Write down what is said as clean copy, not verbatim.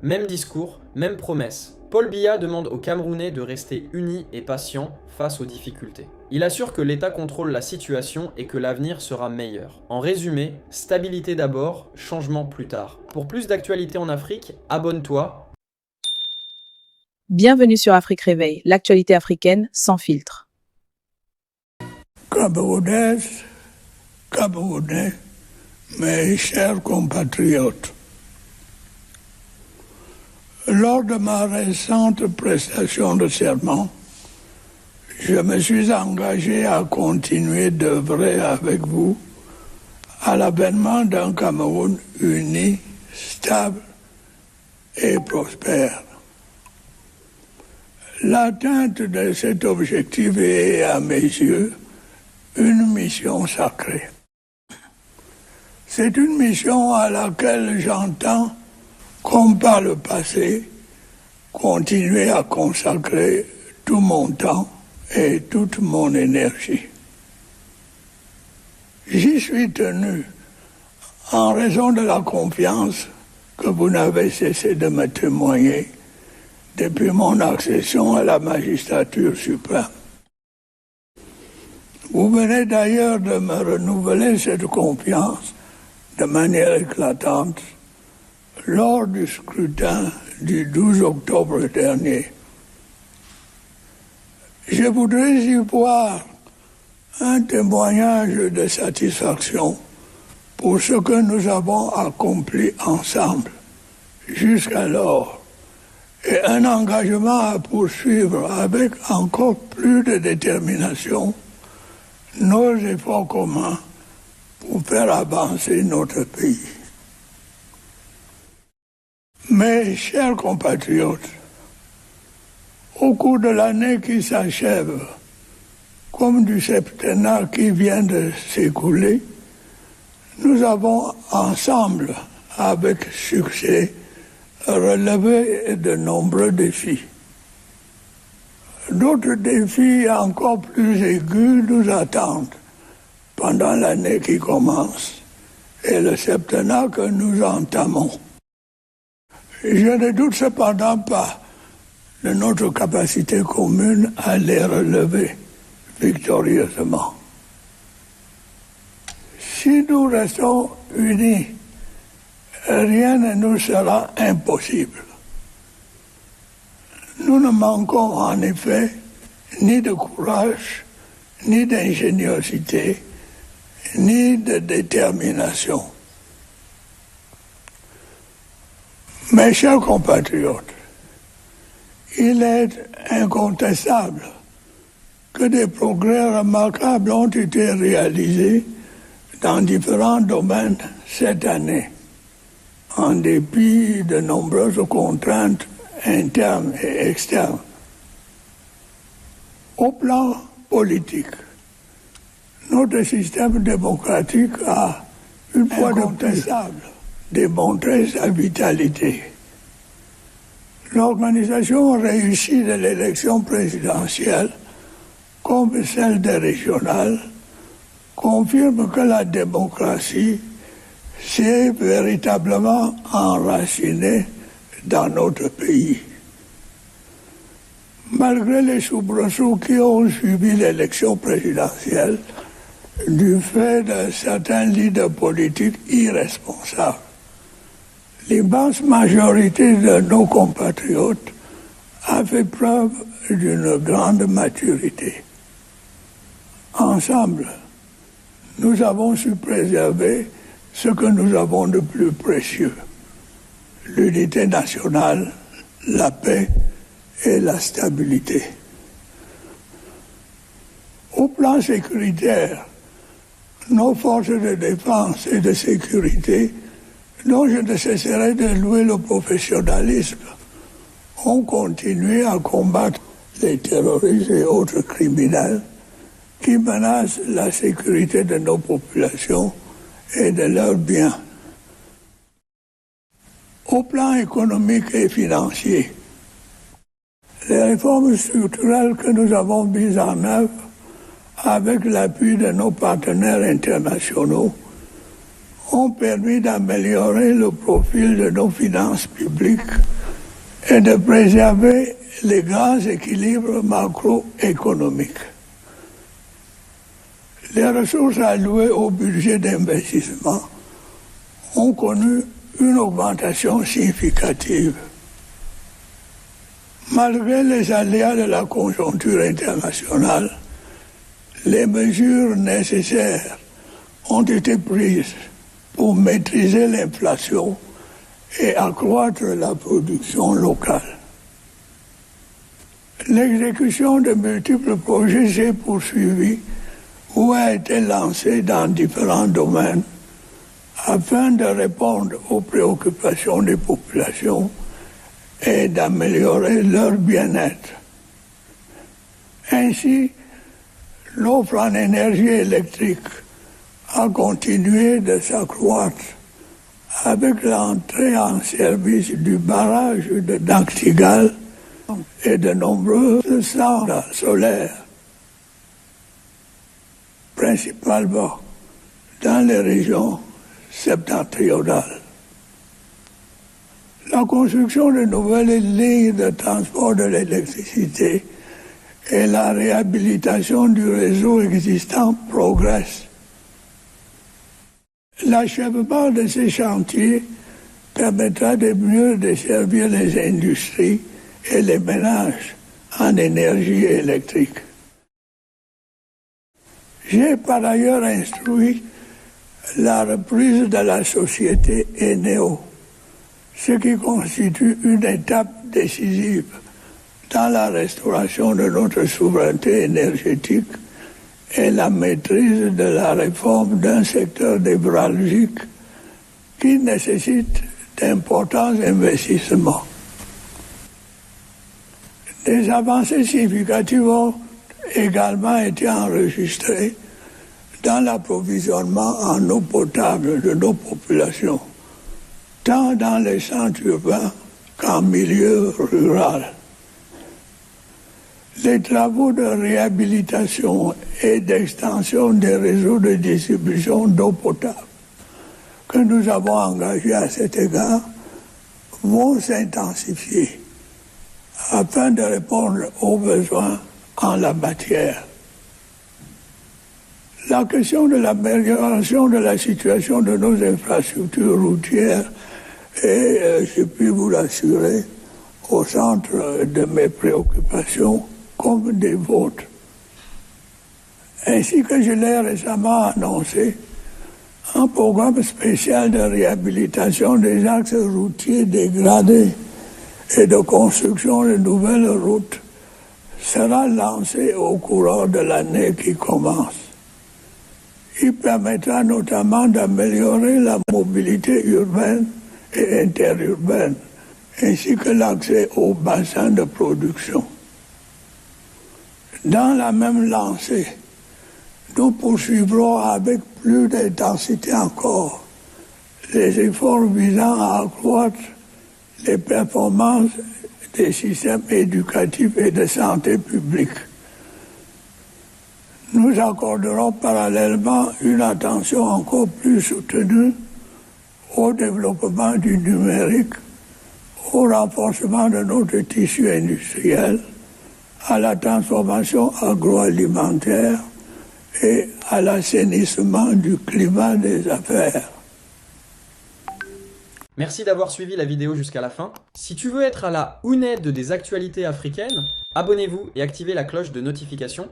Même discours, même promesse. Paul Biya demande aux Camerounais de rester unis et patients face aux difficultés. Il assure que l'État contrôle la situation et que l'avenir sera meilleur. En résumé, stabilité d'abord, changement plus tard. Pour plus d'actualités en Afrique, abonne-toi. Bienvenue sur Afrique Réveil, l'actualité africaine sans filtre. Camerounaises, Camerounais, mes chers compatriotes, lors de ma récente prestation de serment, je me suis engagé à continuer d'œuvrer avec vous à l'avènement d'un Cameroun uni, stable et prospère. L'atteinte de cet objectif est, à mes yeux, une mission sacrée. C'est une mission à laquelle j'entends, comme par le passé, continuer à consacrer tout mon temps et toute mon énergie. J'y suis tenu en raison de la confiance que vous n'avez cessé de me témoigner depuis mon accession à la magistrature suprême. Vous venez d'ailleurs de me renouveler cette confiance de manière éclatante lors du scrutin du 12 octobre dernier. Je voudrais y voir un témoignage de satisfaction pour ce que nous avons accompli ensemble jusqu'alors et un engagement à poursuivre avec encore plus de détermination nos efforts communs pour faire avancer notre pays. Mes chers compatriotes, au cours de l'année qui s'achève, comme du septennat qui vient de s'écouler, nous avons ensemble, avec succès, relevé de nombreux défis. D'autres défis encore plus aigus nous attendent pendant l'année qui commence et le septennat que nous entamons. Je ne doute cependant pas de notre capacité commune à les relever victorieusement. Si nous restons unis, rien ne nous sera impossible. Nous ne manquons en effet ni de courage, ni d'ingéniosité, ni de détermination. Mes chers compatriotes, il est incontestable que des progrès remarquables ont été réalisés dans différents domaines cette année, en dépit de nombreuses contraintes internes et externes. Au plan politique, notre système démocratique a, une fois de plus, démontré sa vitalité. L'organisation réussie de l'élection présidentielle, comme celle des régionales, confirme que la démocratie s'est véritablement enracinée dans notre pays. Malgré les soubresauts qui ont suivi l'élection présidentielle, du fait de certains leaders politiques irresponsables, l'immense majorité de nos compatriotes a fait preuve d'une grande maturité. Ensemble, nous avons su préserver ce que nous avons de plus précieux: l'unité nationale, la paix et la stabilité. Au plan sécuritaire, nos forces de défense et de sécurité, dont je ne cesserai de louer le professionnalisme, ont continué à combattre les terroristes et autres criminels qui menacent la sécurité de nos populations et de leurs biens. Au plan économique et financier, les réformes structurelles que nous avons mises en œuvre avec l'appui de nos partenaires internationaux ont permis d'améliorer le profil de nos finances publiques et de préserver les grands équilibres macroéconomiques. Les ressources allouées au budget d'investissement ont connu une augmentation significative. Malgré les aléas de la conjoncture internationale, les mesures nécessaires ont été prises pour maîtriser l'inflation et accroître la production locale. L'exécution de multiples projets s'est poursuivie ou a été lancée dans différents domaines afin de répondre aux préoccupations des populations et d'améliorer leur bien-être. Ainsi, l'offre en énergie électrique a continué de s'accroître avec l'entrée en service du barrage de Nachtigal et de nombreuses centrales solaires, principalement dans les régions septentrionales. La construction de nouvelles lignes de transport de l'électricité et la réhabilitation du réseau existant progressent. L'achèvement de ces chantiers permettra de mieux desservir les industries et les ménages en énergie électrique. J'ai par ailleurs instruit la reprise de la société Eneo, ce qui constitue une étape décisive dans la restauration de notre souveraineté énergétique et la maîtrise de la réforme d'un secteur névralgique qui nécessite d'importants investissements. Des avancées significatives ont également été enregistrées dans l'approvisionnement en eau potable de nos populations, tant dans les centres urbains qu'en milieu rural. Les travaux de réhabilitation et d'extension des réseaux de distribution d'eau potable que nous avons engagés à cet égard vont s'intensifier afin de répondre aux besoins en la matière. La question de l'amélioration de la situation de nos infrastructures routières est, je puis vous l'assurer, au centre de mes préoccupations comme des vôtres. Ainsi que je l'ai récemment annoncé, un programme spécial de réhabilitation des axes routiers dégradés et de construction de nouvelles routes sera lancé au courant de l'année qui commence. Il permettra notamment d'améliorer la mobilité urbaine et interurbaine, ainsi que l'accès aux bassins de production. Dans la même lancée, nous poursuivrons avec plus d'intensité encore les efforts visant à accroître les performances des systèmes éducatifs et de santé publique. Nous accorderons parallèlement une attention encore plus soutenue au développement du numérique, au renforcement de notre tissu industriel, à la transformation agroalimentaire et à l'assainissement du climat des affaires. Merci d'avoir suivi la vidéo jusqu'à la fin. Si tu veux être à la ouned des actualités africaines, abonnez-vous et activez la cloche de notification